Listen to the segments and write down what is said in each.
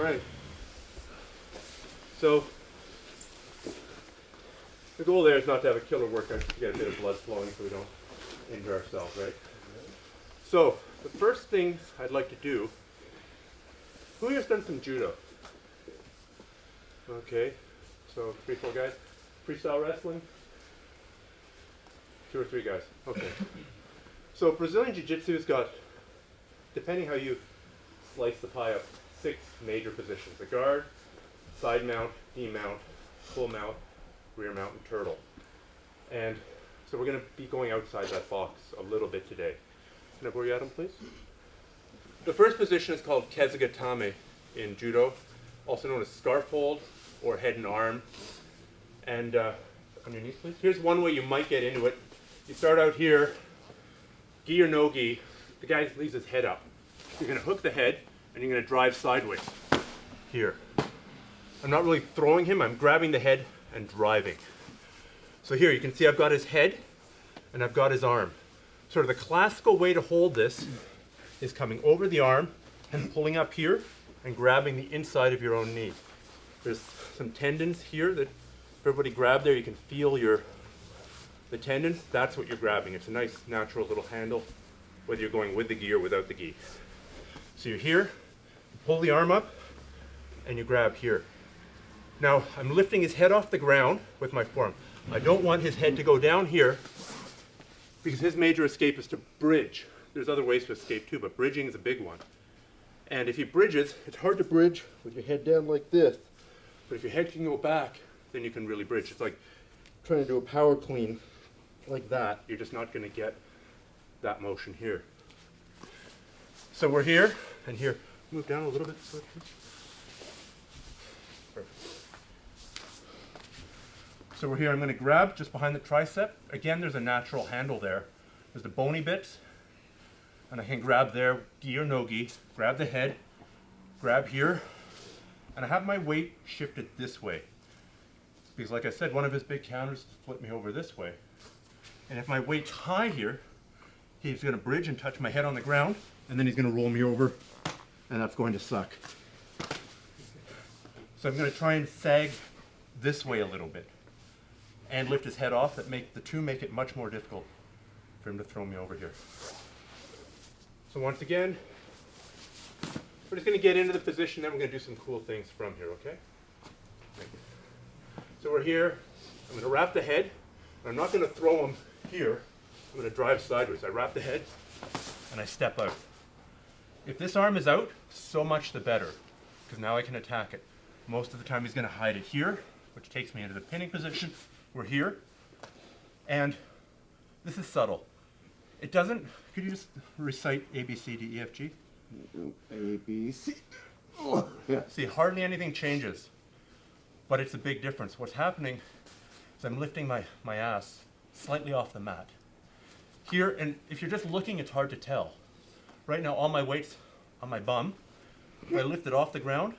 All right. So the goal there is not to have a killer workout, to get a bit of blood flowing so we don't injure ourselves, right? So the first things I'd like to do, who here's done some judo? Okay, so 3, 4 guys. Freestyle wrestling? 2 or 3 guys. Okay. So Brazilian Jiu-Jitsu's got, depending how you slice the pie up, 6 major positions. The guard, side mount, knee mount, full mount, rear mount, and turtle. And so we're going to be going outside that box a little bit today. Can I borrow you, Adam, please? The first position is called Kesa Gatame in Judo, also known as scarf hold or head and arm. And on your knees, please. Here's one way you might get into it. You start out here, gi or no gi, the guy leaves his head up. You're going to hook the head and you're going to drive sideways here. I'm not really throwing him, I'm grabbing the head and driving. So here you can see I've got his head and I've got his arm. Sort of the classical way to hold this is coming over the arm and pulling up here and grabbing the inside of your own knee. There's some tendons here that if everybody grab there, you can feel the tendons. That's what you're grabbing. It's a nice natural little handle, whether you're going with the gi or without the gi. So you're here, you pull the arm up, and you grab here. Now, I'm lifting his head off the ground with my forearm. I don't want his head to go down here because his major escape is to bridge. There's other ways to escape too, but bridging is a big one. And if he bridges, it's hard to bridge with your head down like this. But if your head can go back, then you can really bridge. It's like trying to do a power clean like that. You're just not going to get that motion here. So we're here, and here. Move down a little bit. Perfect. So we're here. I'm going to grab just behind the tricep. Again, there's a natural handle there. There's the bony bits. And I can grab there, gi or no gi, grab the head, grab here, and I have my weight shifted this way. Because like I said, one of his big counters is to flip me over this way. And if my weight's high here, he's going to bridge and touch my head on the ground, and then he's going to roll me over, and that's going to suck. So I'm going to try and sag this way a little bit, and lift his head off. The two make it much more difficult for him to throw me over here. So once again, we're just going to get into the position, then we're going to do some cool things from here, okay? Thank you. So we're here. I'm going to wrap the head. I'm not going to throw him here. I'm going to drive sideways. I wrap the head and I step out. If this arm is out, so much the better, because now I can attack it. Most of the time he's going to hide it here, which takes me into the pinning position. We're here. And this is subtle. It doesn't, could you just recite A, B, C, D, E, F, G? A, B, C. Yeah. See, hardly anything changes, but it's a big difference. What's happening is I'm lifting my ass slightly off the mat. Here, and if you're just looking, it's hard to tell. Right now, all my weight's on my bum. If I lift it off the ground,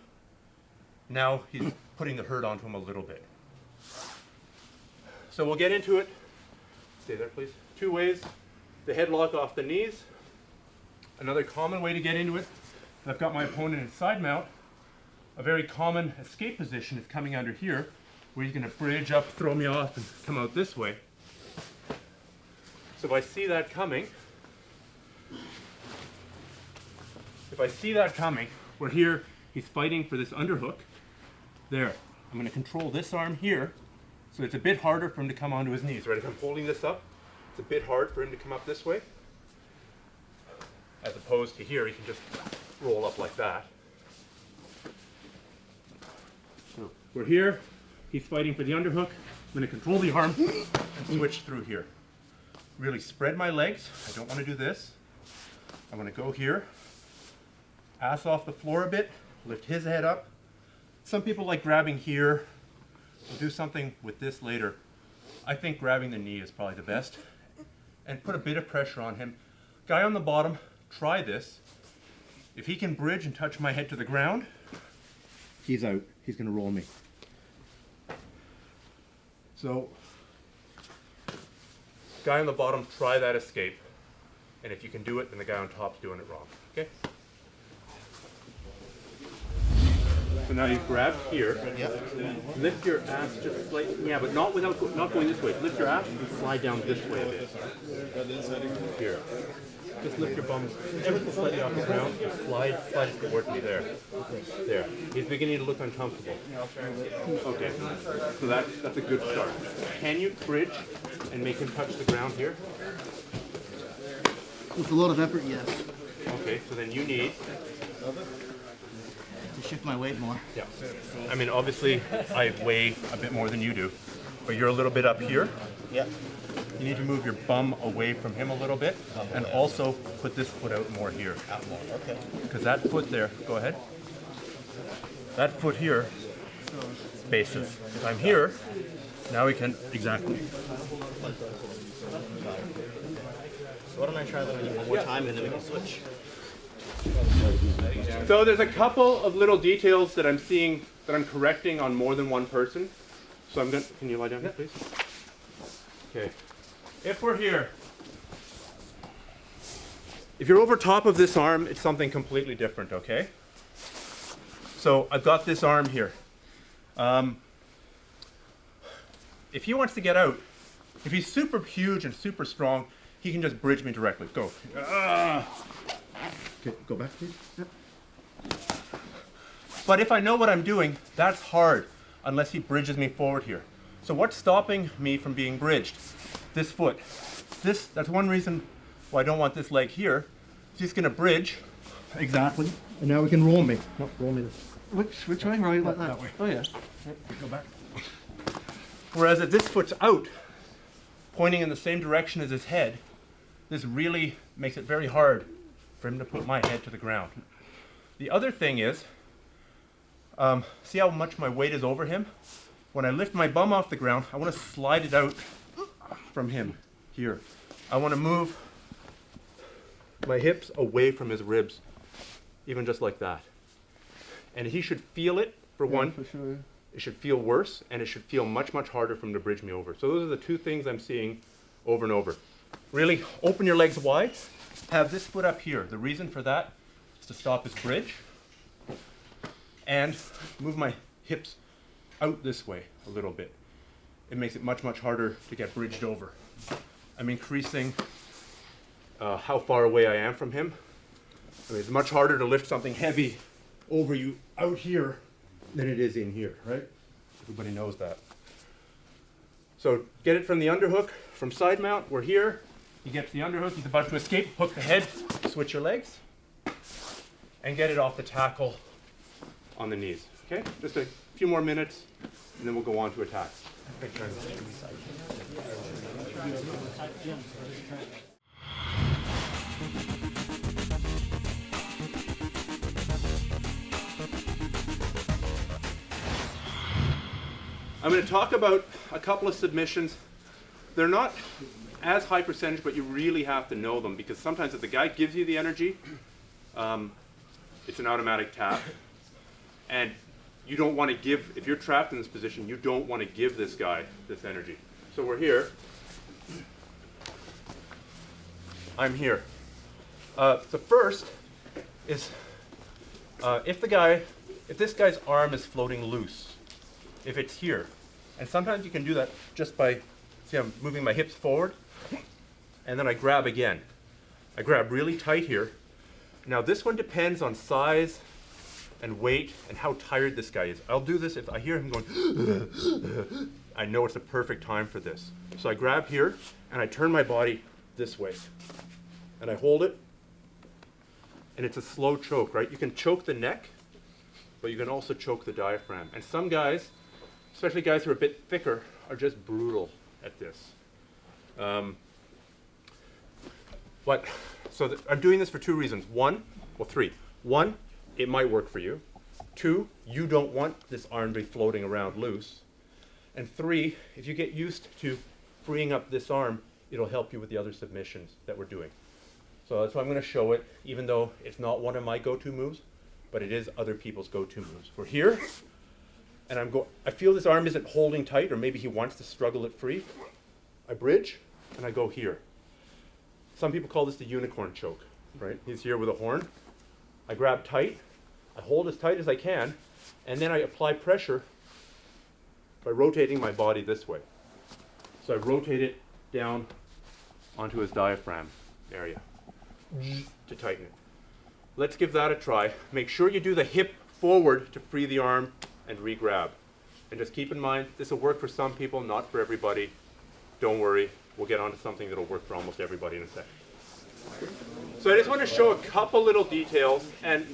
now he's putting the hurt onto him a little bit. So we'll get into it. Stay there, please. 2 ways. The headlock off the knees. Another common way to get into it, I've got my opponent in side mount. A very common escape position is coming under here, where he's going to bridge up, throw me off, and come out this way. So if I see that coming, we're here, he's fighting for this underhook. There. I'm going to control this arm here, so it's a bit harder for him to come onto his knees, right? If I'm holding this up, it's a bit hard for him to come up this way. As opposed to here, he can just roll up like that. So we're here, he's fighting for the underhook. I'm going to control the arm and switch through here. Really spread my legs. I don't want to do this. I'm going to go here, ass off the floor a bit, lift his head up. Some people like grabbing here. We'll do something with this later. I think grabbing the knee is probably the best. And put a bit of pressure on him. Guy on the bottom, try this. If he can bridge and touch my head to the ground, he's out. He's going to roll me. So, guy on the bottom, try that escape. And if you can do it, then the guy on top's doing it wrong. Okay? So now you've grabbed here. Yep. Lift your ass just slightly. Yeah, but not not going this way. Lift your ass and slide down this way a bit. Here. Just lift your bum ever so slightly off the ground and slide it towards me there. There. He's beginning to look uncomfortable. Okay. So that's a good start. Can you bridge and make him touch the ground here? With a lot of effort, yes. Okay, so then you need To shift my weight more. yeah. I mean obviously I weigh a bit more than you do, but you're a little bit up here. Yep. You need to move your bum away from him a little bit and also put this foot out more here. Out more. Okay. Because that foot there, go ahead. That foot here spaces. If I'm here, now we can, exactly. So why don't I try that on you one more time and then we can switch. So there's a couple of little details that I'm seeing, that I'm correcting on more than one person. So I'm going to, can you lie down here, please? Okay. If we're here, if you're over top of this arm, it's something completely different, okay? So I've got this arm here. If he wants to get out, if he's super huge and super strong, he can just bridge me directly. Go. Okay, go back, please. Yep. But if I know what I'm doing, that's hard unless he bridges me forward here. So what's stopping me from being bridged? This foot. That's one reason why I don't want this leg here. He's going to bridge. Exactly. And now we can roll me. No, roll me this. Which way? Right like that? That way. Oh yeah. Go back. Whereas if this foot's out, pointing in the same direction as his head, this really makes it very hard for him to put my head to the ground. The other thing is, see how much my weight is over him? When I lift my bum off the ground, I want to slide it out from him here. I want to move my hips away from his ribs, even just like that. And he should feel it, for one. For sure. It should feel worse, and it should feel much, much harder for him to bridge me over. So those are the two things I'm seeing over and over. Really open your legs wide. Have this foot up here. The reason for that is to stop his bridge. And move my hips out this way a little bit. It makes it much, much harder to get bridged over. I'm increasing how far away I am from him. I mean, it's much harder to lift something heavy over you out here than it is in here, right? Everybody knows that. So get it from the underhook, from side mount, we're here. You get to the underhook, he's about to escape, hook the head, switch your legs, and get it off the tackle on the knees, okay? Just a few more minutes, and then we'll go on to attacks. I'm going to talk about a couple of submissions. They're not as high percentage, but you really have to know them, because sometimes if the guy gives you the energy, it's an automatic tap. And you don't want to give, if you're trapped in this position, you don't want to give this guy this energy. So we're here. I'm here. The first is if this guy's arm is floating loose, if it's here, and sometimes you can do that just by, see, I'm moving my hips forward, and then I grab again. I grab really tight here. Now this one depends on size and weight and how tired this guy is. I'll do this if I hear him going, I know it's the perfect time for this. So I grab here and I turn my body this way. And I hold it, and it's a slow choke, right? You can choke the neck, but you can also choke the diaphragm. And some guys, especially guys who are a bit thicker, are just brutal at this. I'm doing this for two reasons. Three. One, it might work for you. Two, you don't want this arm to be floating around loose. And three, if you get used to freeing up this arm, it'll help you with the other submissions that we're doing. So that's why I'm going to show it, even though it's not one of my go-to moves, but it is other people's go-to moves. We're here, and I feel this arm isn't holding tight, or maybe he wants to struggle it free. I bridge, and I go here. Some people call this the unicorn choke, right? He's here with a horn. I grab tight, I hold as tight as I can, And then I apply pressure by rotating my body this way. So I rotate it down onto his diaphragm area to tighten it. Let's give that a try. Make sure you do the hip forward to free the arm and re-grab. And just keep in mind, this will work for some people, not for everybody. Don't worry, we'll get onto something that'll work for almost everybody in a second. So I just want to show a couple little details, and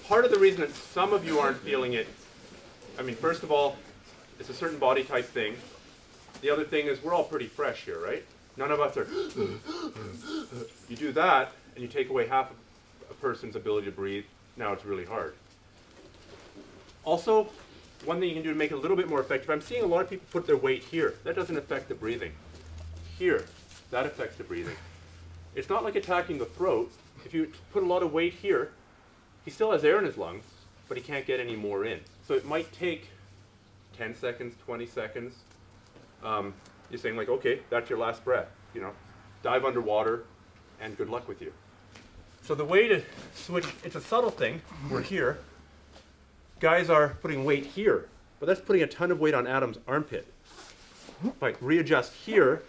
part of the reason that some of you aren't feeling it, I mean, first of all, it's a certain body type thing. The other thing is we're all pretty fresh here, right? None of us are, you do that and you take away half a person's ability to breathe, now it's really hard. Also, one thing you can do to make it a little bit more effective, I'm seeing a lot of people put their weight here. That doesn't affect the breathing. Here, that affects the breathing. It's not like attacking the throat. If you put a lot of weight here, he still has air in his lungs, but he can't get any more in. So it might take 10 seconds, 20 seconds. You're saying like, okay, that's your last breath. You know, dive underwater and good luck with you. So the way to switch, it's a subtle thing. We're here. Guys are putting weight here, but that's putting a ton of weight on Adam's armpit. If I readjust here,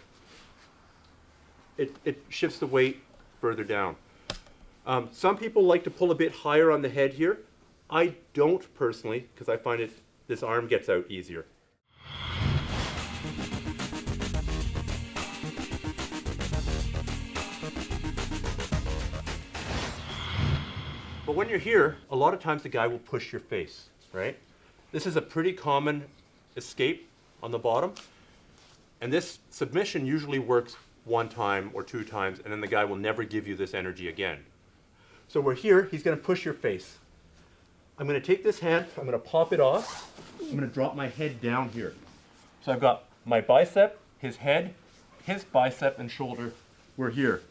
it shifts the weight further down. Some people like to pull a bit higher on the head here. I don't personally, because I find this arm gets out easier. But when you're here, a lot of times the guy will push your face, right? This is a pretty common escape on the bottom. And this submission usually works 1 time or 2 times, and then the guy will never give you this energy again. So we're here, he's gonna push your face. I'm gonna take this hand, I'm gonna pop it off, I'm gonna drop my head down here. So I've got my bicep, his head, his bicep and shoulder, we're here.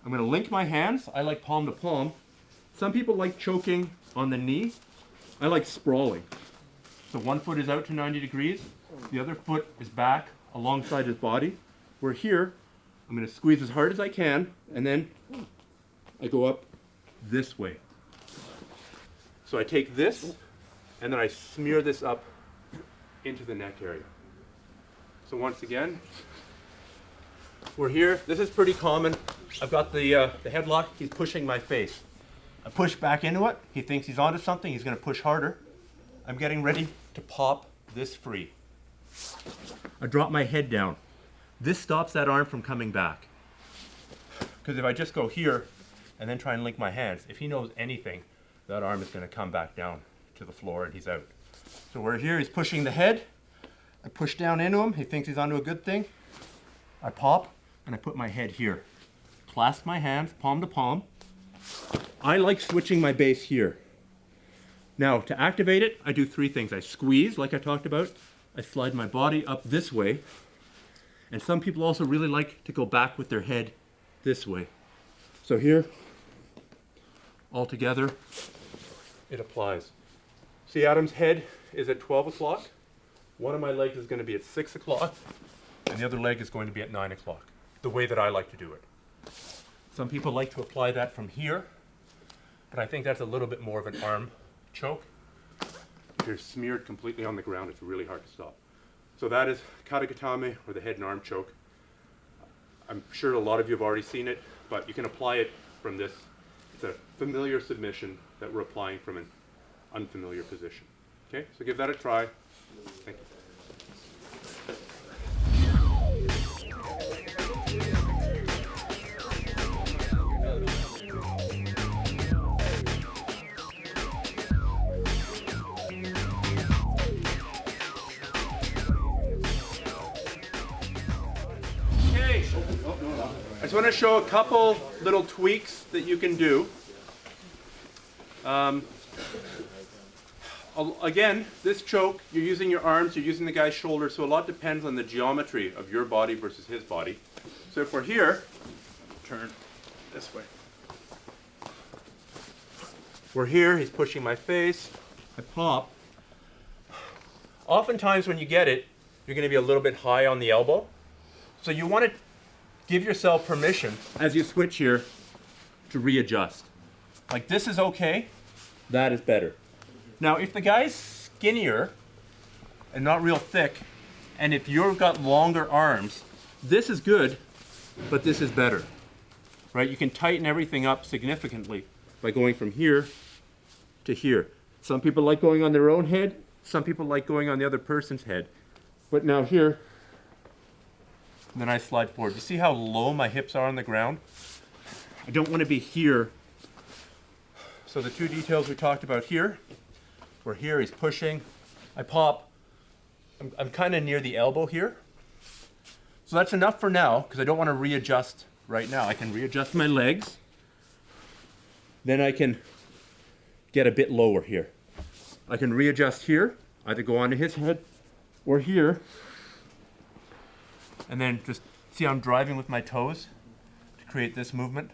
I'm gonna link my hands, I like palm to palm. Some people like choking on the knee. I like sprawling. So one foot is out to 90 degrees, the other foot is back alongside his body. We're here, I'm gonna squeeze as hard as I can, and then I go up this way. So I take this, and then I smear this up into the neck area. So once again, we're here. This is pretty common. I've got the headlock, he's pushing my face. I push back into it, he thinks he's onto something, he's gonna push harder. I'm getting ready to pop this free. I drop my head down. This stops that arm from coming back. Because if I just go here and then try and link my hands, if he knows anything, that arm is gonna come back down to the floor and he's out. So we're here, he's pushing the head. I push down into him, he thinks he's onto a good thing. I pop and I put my head here. Clasp my hands, palm to palm. I like switching my base here. Now, to activate it, I do 3 things. I squeeze, like I talked about. I slide my body up this way. And some people also really like to go back with their head this way. So here, all together, it applies. See, Adam's head is at 12 o'clock. One of my legs is going to be at 6 o'clock. And the other leg is going to be at 9 o'clock, the way that I like to do it. Some people like to apply that from here, but I think that's a little bit more of an arm choke. If you're smeared completely on the ground, it's really hard to stop. So that is Kesa Gatame, or the head and arm choke. I'm sure a lot of you have already seen it, but you can apply it from this. It's a familiar submission that we're applying from an unfamiliar position. Okay, so give that a try. Thank you. I just want to show a couple little tweaks that you can do. Again, this choke, you're using your arms, you're using the guy's shoulder, so a lot depends on the geometry of your body versus his body. So if we're here, turn this way. We're here, he's pushing my face, I pop. Oftentimes when you get it, you're going to be a little bit high on the elbow. So you want to give yourself permission as you switch here to readjust. Like this is okay, that is better. Now, if the guy's skinnier and not real thick, and if you've got longer arms, this is good, but this is better, right? You can tighten everything up significantly by going from here to here. Some people like going on their own head. Some people like going on the other person's head. But now here, then I slide forward. You see how low my hips are on the ground? I don't want to be here. So the two details we talked about here, where here he's pushing, I pop, I'm kind of near the elbow here. So that's enough for now, because I don't want to readjust right now. I can readjust my legs. Then I can get a bit lower here. I can readjust here, either go onto his head or here. And then just see how I'm driving with my toes to create this movement.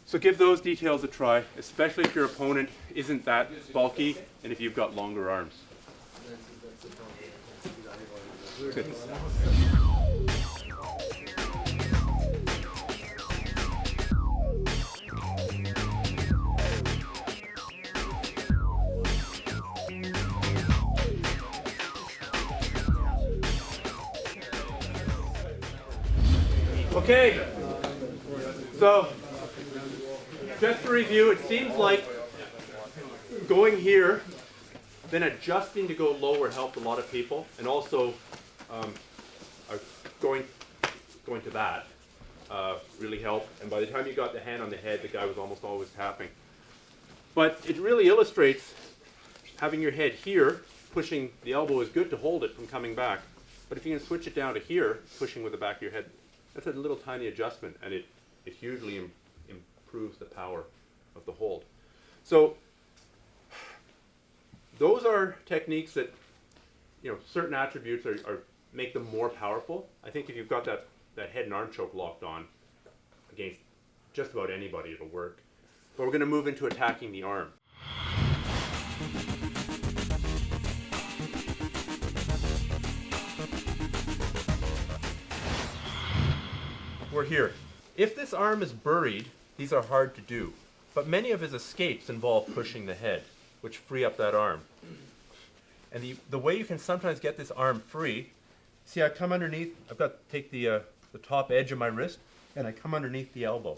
So give those details a try, especially if your opponent isn't that bulky and if you've got longer arms. Good. Okay, so just to review, it seems like going here, then adjusting to go lower helped a lot of people, and also going to that really helped. And by the time you got the hand on the head, the guy was almost always tapping. But it really illustrates having your head here, pushing the elbow is good to hold it from coming back. But if you can switch it down to here, pushing with the back of your head, that's a little tiny adjustment, and it hugely improves the power of the hold. So those are techniques that, certain attributes make them more powerful. I think if you've got that head and arm choke locked on against just about anybody, it'll work. But we're going to move into attacking the arm. We're here. If this arm is buried, these are hard to do. But many of his escapes involve pushing the head, which free up that arm. And the way you can sometimes get this arm free, see I come underneath, I've got to take the top edge of my wrist, and I come underneath the elbow.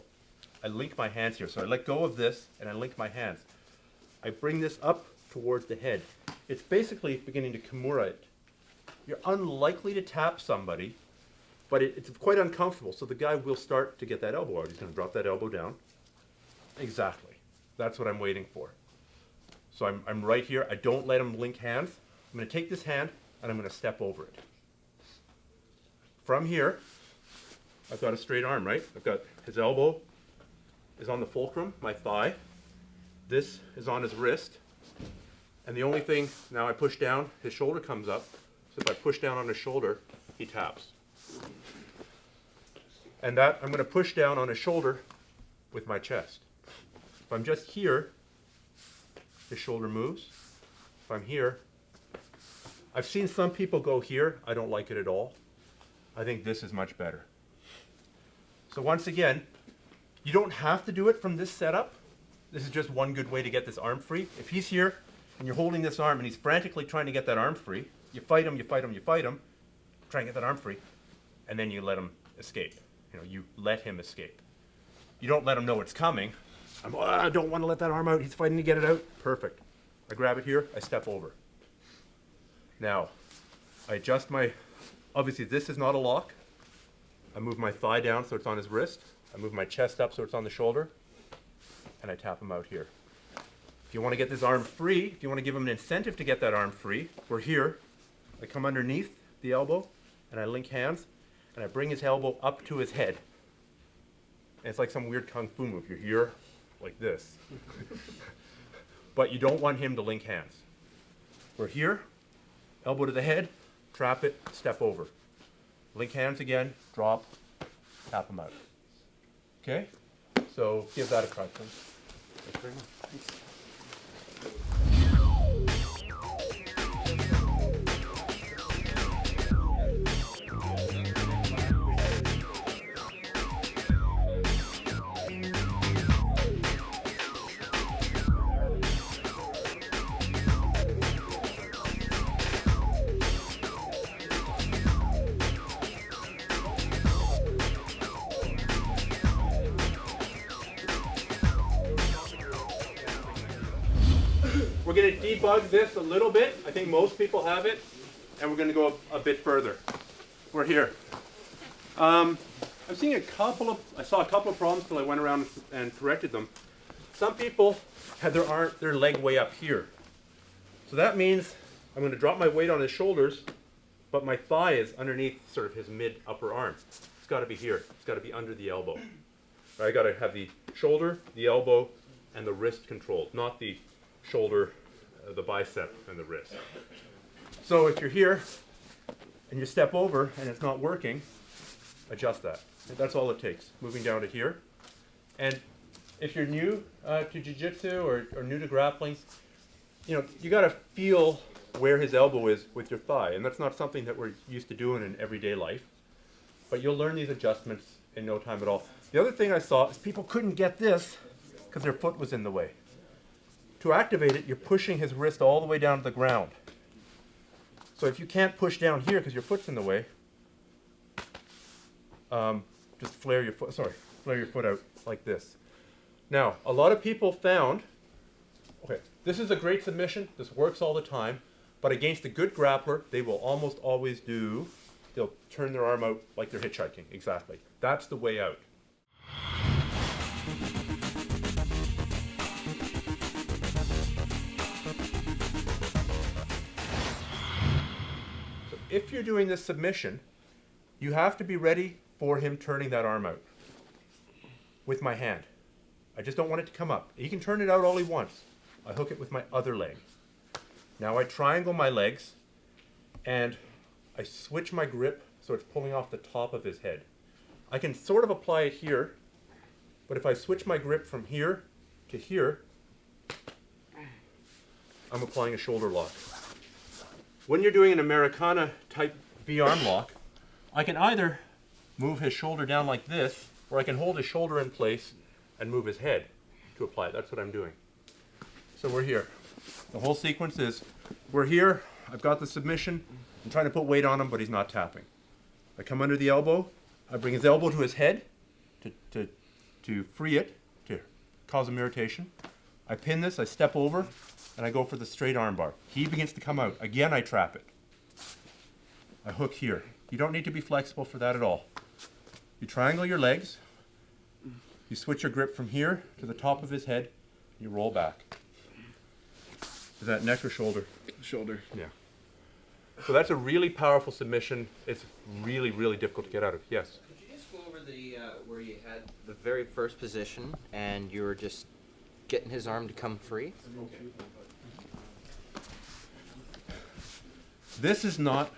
I link my hands here. So I let go of this, and I link my hands. I bring this up towards the head. It's basically beginning to kimura it. You're unlikely to tap somebody, but it's quite uncomfortable. So the guy will start to get that elbow out. He's going to drop that elbow down. Exactly. That's what I'm waiting for. So I'm right here. I don't let him link hands. I'm going to take this hand, and I'm going to step over it. From here, I've got a straight arm, right? I've got his elbow is on the fulcrum, my thigh. This is on his wrist. And the only thing, now I push down, his shoulder comes up. So if I push down on his shoulder, he taps. And that, I'm going to push down on his shoulder with my chest. If I'm just here, his shoulder moves. If I'm here, I've seen some people go here. I don't like it at all. I think this is much better. So once again, you don't have to do it from this setup. This is just one good way to get this arm free. If he's here and you're holding this arm and he's frantically trying to get that arm free, you fight him, you fight him, you fight him, try and get that arm free, and then you let him escape. You let him escape. You don't let him know it's coming. I don't want to let that arm out. He's fighting to get it out. Perfect. I grab it here, I step over. Now, I adjust obviously this is not a lock. I move my thigh down so it's on his wrist. I move my chest up so it's on the shoulder. And I tap him out here. If you want to get this arm free, if you want to give him an incentive to get that arm free, we're here. I come underneath the elbow and I link hands and I bring his elbow up to his head. And it's like some weird kung fu move. You're here like this. But you don't want him to link hands. We're here, elbow to the head, trap it, step over. Link hands again, drop, tap him out. Okay? So give that a try, please. Thanks very much. Thanks. We're going to debug this a little bit. I think most people have it. And we're going to go a bit further. We're here. I'm seeing I saw a couple of problems until I went around and corrected them. Some people had their leg way up here. So that means I'm going to drop my weight on his shoulders, but my thigh is underneath sort of his mid-upper arm. It's got to be here. It's got to be under the elbow. I got to have the shoulder, the elbow, and the wrist controlled, not the shoulder, the bicep, and the wrist. So if you're here and you step over and it's not working, adjust that. That's all it takes, moving down to here. And if you're new to jiu-jitsu or new to grappling, you got to feel where his elbow is with your thigh. And that's not something that we're used to doing in everyday life. But you'll learn these adjustments in no time at all. The other thing I saw is people couldn't get this because their foot was in the way. To activate it, you're pushing his wrist all the way down to the ground. So if you can't push down here because your foot's in the way, just flare your foot out like this. Now, a lot of people found, okay, this is a great submission. This works all the time. But against a good grappler, they will almost always they'll turn their arm out like they're hitchhiking. Exactly. That's the way out. So if you're doing this submission, you have to be ready for him turning that arm out with my hand. I just don't want it to come up. He can turn it out all he wants. I hook it with my other leg. Now I triangle my legs and I switch my grip so it's pulling off the top of his head. I can sort of apply it here, but if I switch my grip from here to here, I'm applying a shoulder lock. When you're doing an Americana type V-arm lock, I can either move his shoulder down like this, or I can hold his shoulder in place and move his head to apply it. That's what I'm doing. So we're here. The whole sequence is, we're here, I've got the submission, I'm trying to put weight on him, but he's not tapping. I come under the elbow, I bring his elbow to his head to free it, to cause him irritation. I pin this, I step over, and I go for the straight arm bar. He begins to come out. Again, I trap it. I hook here. You don't need to be flexible for that at all. You triangle your legs, you switch your grip from here to the top of his head, you roll back. Is that neck or shoulder? Shoulder. Yeah. So that's a really powerful submission. It's really, really difficult to get out of. Yes? Could you just go over the where you had the very first position and you were just getting his arm to come free? This is not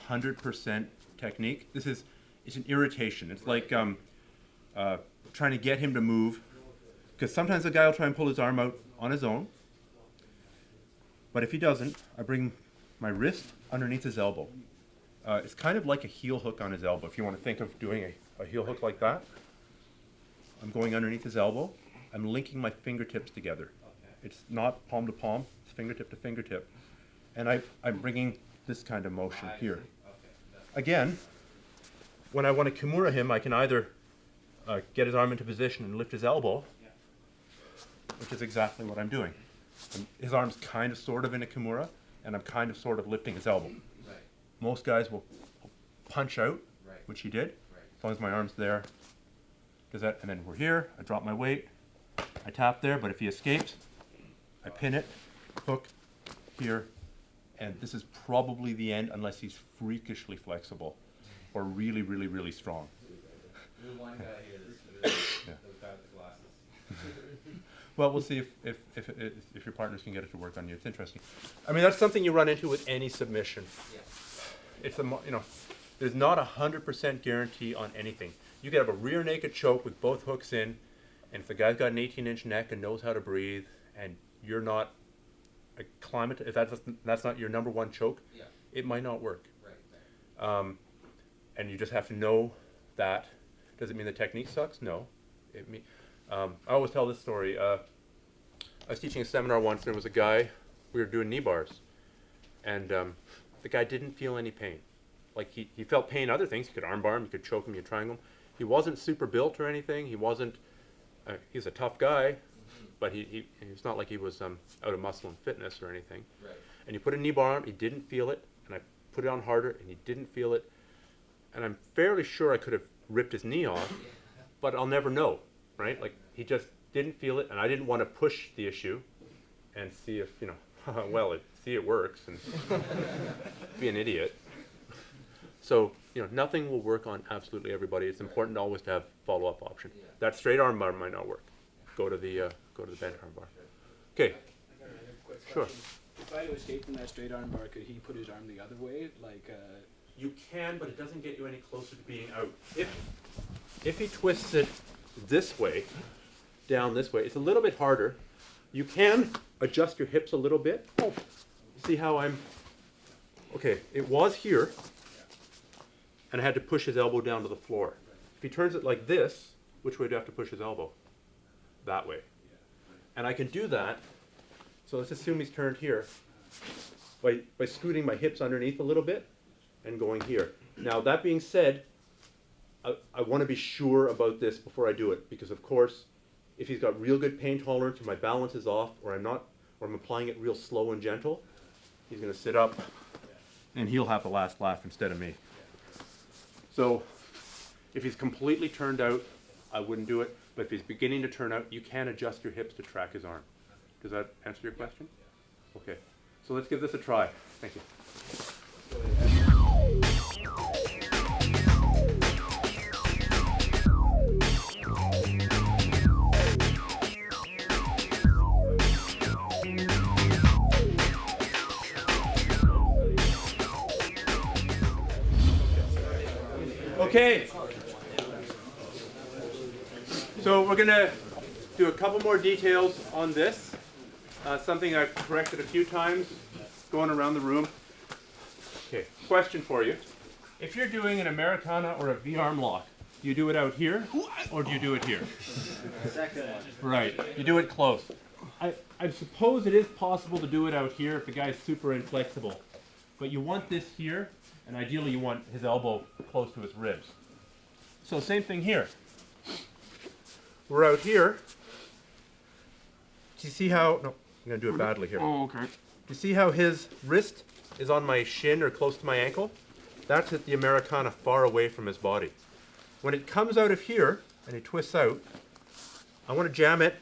100% technique. It's an irritation. It's like trying to get him to move. Because sometimes the guy will try and pull his arm out on his own. But if he doesn't, I bring my wrist underneath his elbow. It's kind of like a heel hook on his elbow. If you want to think of doing a heel hook like that, I'm going underneath his elbow. I'm linking my fingertips together. It's not palm to palm, it's fingertip to fingertip. And I'm bringing this kind of motion here. Again, when I want to Kimura him, I can either get his arm into position and lift his elbow, which is exactly what I'm doing. His arm's kind of sort of in a Kimura, and I'm kind of sort of lifting his elbow. Right. Most guys will punch out, Right. which he did, Right. as long as my arm's there. Does that, and then we're here, I drop my weight, I tap there, but if he escapes, I pin it, hook, here, and this is probably the end unless he's freakishly flexible or really, really, really strong. There's one guy here that's Yeah. the guy with the glasses. Well, we'll see if your partners can get it to work on you. It's interesting. I mean, that's something you run into with any submission. Yeah. It's there's not 100% guarantee on anything. You could have a rear naked choke with both hooks in, and if the guy's got an 18-inch neck and knows how to breathe, and you're not acclimated, if that's not your number one choke, Yeah. it might not work. Right. And you just have to know that. Does it mean the technique sucks? No. I always tell this story. I was teaching a seminar once, and there was a guy, we were doing knee bars, and the guy didn't feel any pain. Like he felt pain other things. You could arm bar him, you could choke him, you could triangle him. He wasn't super built or anything. He wasn't, he's a tough guy, but it's not like he was out of muscle and fitness or anything. Right. And you put a knee bar on, he didn't feel it, and I put it on harder, and he didn't feel it. And I'm fairly sure I could have ripped his knee off, but I'll never know, right? Like, he just didn't feel it, and I didn't want to push the issue and see if, you know, well, see it works, and be an idiot. So, you know, nothing will work on absolutely everybody. It's important always to have follow-up option. Yeah. That straight arm bar might not work. Go to the bent arm bar. Okay. I got another quick Sure. question. If I had to escape from that straight arm bar, could he put his arm the other way? Like, You can, but it doesn't get you any closer to being out. If he twists it this way, down this way, it's a little bit harder. You can adjust your hips a little bit. See how I'm, okay, it was here, and I had to push his elbow down to the floor. If he turns it like this, which way do I have to push his elbow? That way. And I can do that, so let's assume he's turned here, by scooting my hips underneath a little bit and going here. Now, that being said, I want to be sure about this before I do it, because of course, if he's got real good pain tolerance, or my balance is off, or I'm applying it real slow and gentle, he's going to sit up, and he'll have the last laugh instead of me. So, if he's completely turned out, I wouldn't do it. But if he's beginning to turn out, you can adjust your hips to track his arm. Does that answer your question? Okay. So let's give this a try. Thank you. Okay. So we're going to do a couple more details on this. Something I've corrected a few times going around the room. Okay, question for you. If you're doing an Americana or a V-arm lock, do you do it out here or do you do it here? second one. Right, you do it close. I suppose it is possible to do it out here if the guy's super inflexible. But you want this here, and ideally you want his elbow close to his ribs. So same thing here. We're out here. Do you see how, no, I'm going to do it badly here. Oh, okay. Do you see how his wrist is on my shin or close to my ankle? That's at the Americana far away from his body. When it comes out of here and he twists out, I want to jam it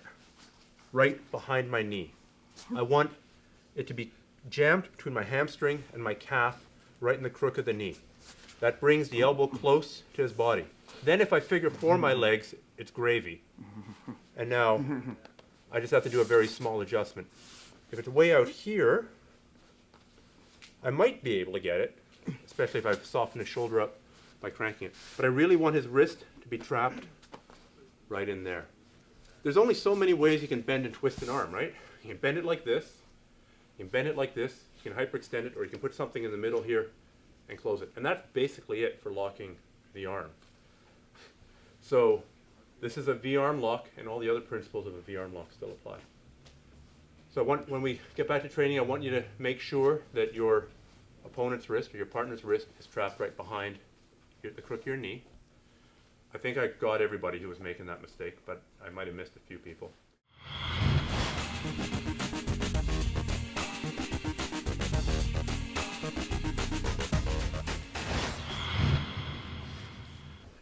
right behind my knee. I want it to be jammed between my hamstring and my calf, right in the crook of the knee. That brings the elbow close to his body. Then if I figure for my legs, it's gravy. And now I just have to do a very small adjustment. If it's way out here, I might be able to get it, especially if I've softened his shoulder up by cranking it. But I really want his wrist to be trapped right in there. There's only so many ways you can bend and twist an arm, right? You can bend it like this, you can bend it like this, you can hyperextend it, or you can put something in the middle here and close it. And that's basically it for locking the arm. So this is a V-arm lock, and all the other principles of a V-arm lock still apply. So when we get back to training, I want you to make sure that your opponent's wrist or your partner's wrist is trapped right behind the crook of your knee. I think I got everybody who was making that mistake, but I might have missed a few people.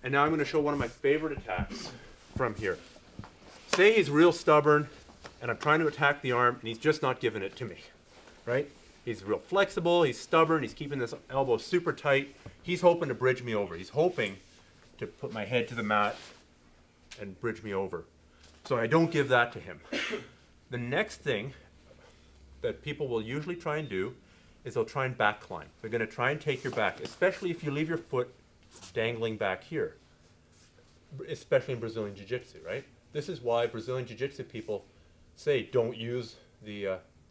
And now I'm going to show one of my favorite attacks from here. Say he's real stubborn, and I'm trying to attack the arm, and he's just not giving it to me, right? He's real flexible, he's stubborn, he's keeping this elbow super tight. He's hoping to bridge me over. He's hoping to put my head to the mat and bridge me over. So I don't give that to him. The next thing that people will usually try and do is they'll try and back climb. They're going to try and take your back, especially if you leave your foot dangling back here, especially in Brazilian Jiu-Jitsu, right? This is why Brazilian Jiu-Jitsu people say don't use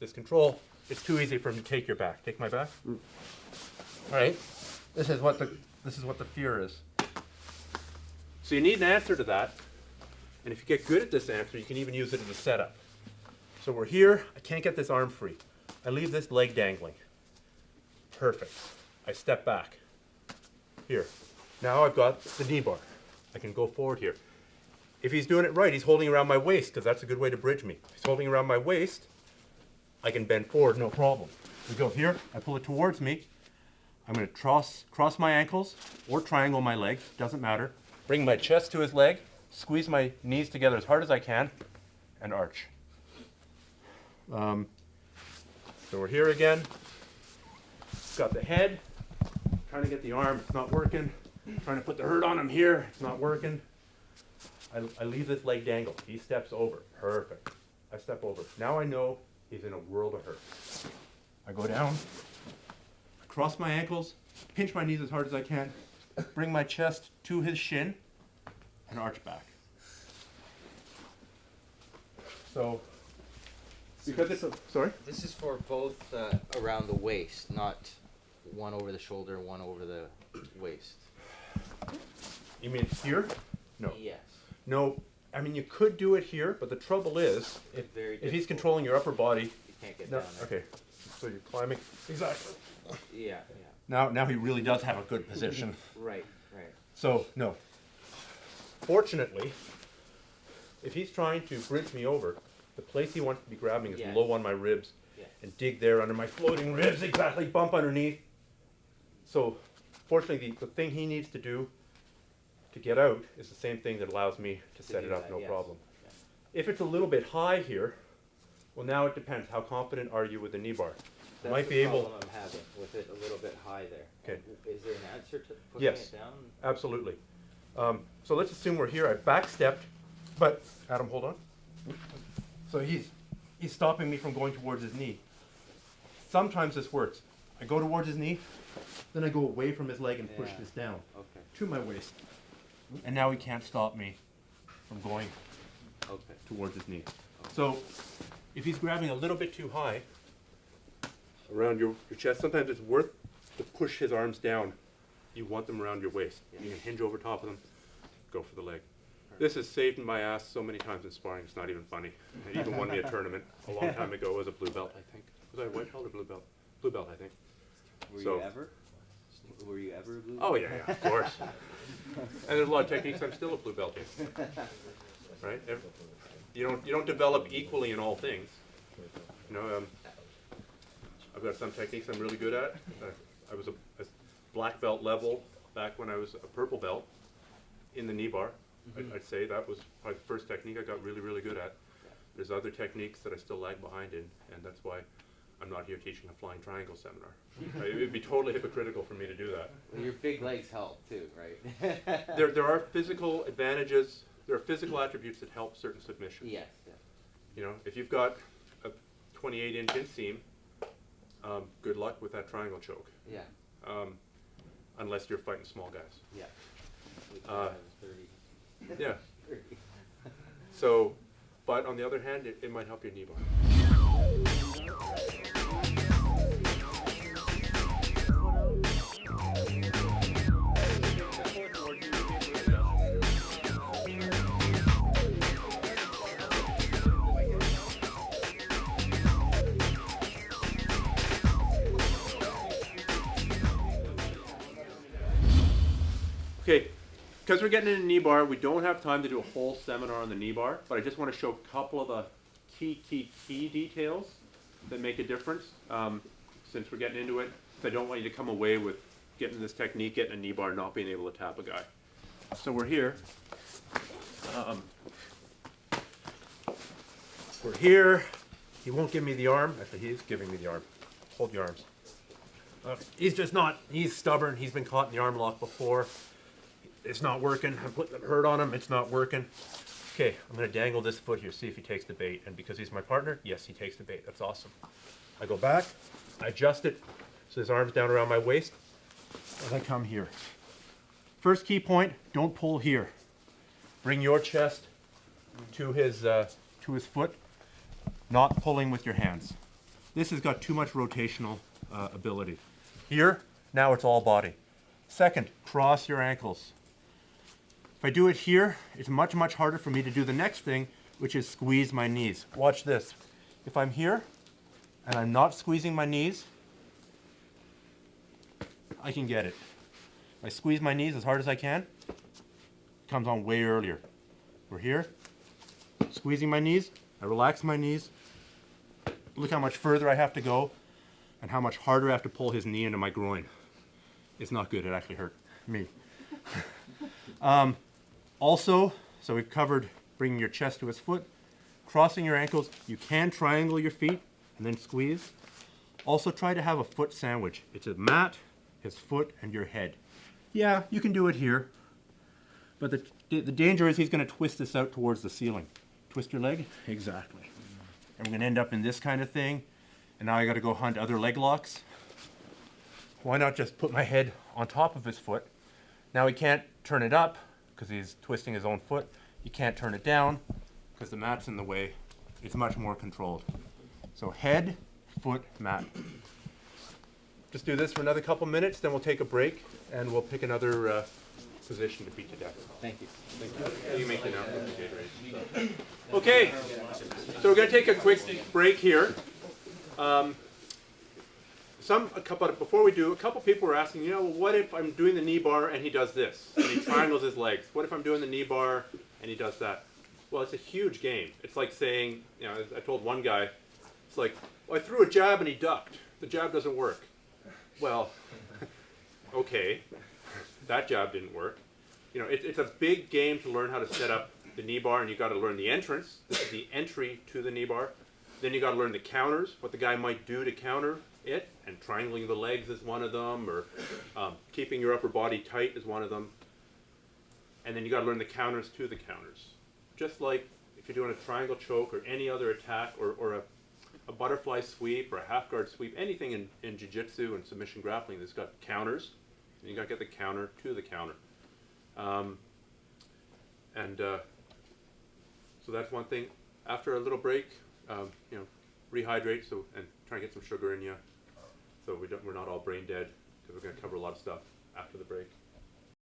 this control. It's too easy for him to take your back. Take my back. All right. This is what the fear is. So you need an answer to that, and if you get good at this answer, you can even use it as a setup. So we're here. I can't get this arm free. I leave this leg dangling. Perfect. I step back. Here. Now I've got the knee bar. I can go forward here. if he's doing it right, he's holding around my waist, because that's a good way to bridge me. If he's holding around my waist, I can bend forward, no problem. We go here, I pull it towards me. I'm going to cross my ankles or triangle my legs, doesn't matter. Bring my chest to his leg, squeeze my knees together as hard as I can, and arch. So we're here again. Got the head, trying to get the arm, it's not working. Trying to put the hurt on him here, it's not working. I leave this leg dangle. He steps over, perfect. I step over. Now I know he's in a world of hurt. I go down, cross my ankles, pinch my knees as hard as I can, bring my chest to his shin, and arch back. So, because it's a, sorry? This is for both around the waist, not one over the shoulder, one over the waist. You mean here? No. Yes. No, I mean you could do it here, but the trouble is, if Very he's difficult. controlling your upper body, You can't get no, down there. okay, so you're climbing, exactly. Yeah, Now he really does have a good position. right, right. So, no. Fortunately, if he's trying to bridge me over, the place he wants to be grabbing is Yes. low on my ribs, Yes. and dig there under my floating ribs, exactly, bump underneath. So, fortunately, the thing he needs to do to get out is the same thing that allows me to set do it up, that, no yes. problem. Yes. If it's a little bit high here, well, now it depends. How confident are you with the knee bar? That's Might the be able. problem I'm having with it a little bit high there. Okay. And is there an answer to pushing Yes. it down? Absolutely. So let's assume we're here. I backstepped, but Adam, hold on. So he's stopping me from going towards his knee. Sometimes this works. I go towards his knee, then I go away from his leg and push Yeah. this down Okay. to my waist. And now he can't stop me from going Okay. towards his knee. So if he's grabbing a little bit too high around your chest, sometimes it's worth to push his arms down. You want them around your waist. You can hinge over top of them, go for the leg. This has saved my ass so many times in sparring, it's not even funny. It even won me a tournament a long time ago as a blue belt, I think. Was I a white belt or blue belt? Blue belt, I think. Were So- you ever? Were you ever a blue? Oh yeah, of course. And there's a lot of techniques I'm still a blue belt in. Right? You don't develop equally in all things. You know, I've got some techniques I'm really good at. I was a black belt level back when I was a purple belt in the knee bar. I'd say that was probably the first technique I got really, really good at. There's other techniques that I still lag behind in, and that's why I'm not here teaching a flying triangle seminar. It would be totally hypocritical for me to do that. Well, your big legs help too, right? There are physical advantages, there are physical attributes that help certain submissions. Yes. Yes. You know, if you've got a 28-inch inseam, good luck with that triangle choke, Yeah. unless you're fighting small guys. Yeah. Which Uh, I was 30. Yeah. 30. So, but on the other hand, it might help your knee bar. Okay, because we're getting in a knee bar, we don't have time to do a whole seminar on the knee bar, but I just want to show a couple of the key details that make a difference. Since we're getting into it, I don't want you to come away with getting this technique, getting a knee bar, not being able to tap a guy. So we're here. We're here. He won't give me the arm. Actually, he is giving me the arm. Hold your arms. He's just not, he's stubborn. He's been caught in the arm lock before. It's not working. I'm putting the hurt on him. It's not working. Okay, I'm going to dangle this foot here, see if he takes the bait. And because he's my partner, yes, he takes the bait. That's awesome. I go back, I adjust it so his arm's down around my waist, and I come here. First key point, don't pull here. Bring your chest to his foot, not pulling with your hands. This has got too much rotational ability. Here, now it's all body. Second, cross your ankles. If I do it here, it's much, much harder for me to do the next thing, which is squeeze my knees. Watch this. If I'm here, and I'm not squeezing my knees, I can get it. I squeeze my knees as hard as I can, it comes on way earlier. We're here, squeezing my knees. I relax my knees. Look how much further I have to go and how much harder I have to pull his knee into my groin. It's not good, it actually hurt me. Also, so we've covered bringing your chest to his foot, crossing your ankles. You can triangle your feet and then squeeze. Also try to have a foot sandwich. It's a mat, his foot, and your head. Yeah, you can do it here, but the danger is he's going to twist this out towards the ceiling. Twist your leg? Exactly. And we're going to end up in this kind of thing, and now I got to go hunt other leg locks. Why not just put my head on top of his foot? Now he can't turn it up because he's twisting his own foot. You can't turn it down because the mat's in the way. It's much more controlled. So head, foot, mat. Just do this for another couple minutes, then we'll take a break and we'll pick another position to beat to death. Thank you. Thank you. You make it now. Okay, so we're going to take a quick break here. Before we do, a couple people were asking, you know, what if I'm doing the knee bar and he does this, and he triangles his legs? What if I'm doing the knee bar and he does that? Well, it's a huge game. It's like saying, you know, I told one guy, it's like, well, I threw a jab and he ducked. The jab doesn't work. Well, okay, that jab didn't work. You know, it's a big game to learn how to set up the knee bar, and you got to learn the entrance, the entry to the knee bar. Then you got to learn the counters, what the guy might do to counter it, and triangling the legs is one of them, or keeping your upper body tight is one of them. And then you got to learn the counters to the counters. Just like if you're doing a triangle choke or any other attack, or a butterfly sweep or a half guard sweep, anything in jiu-jitsu and submission grappling that's got counters, and you got to get the counter to the counter. So that's one thing. After a little break, you know, rehydrate and try and get some sugar in you, so we're not all brain dead, because we're going to cover a lot of stuff after the break.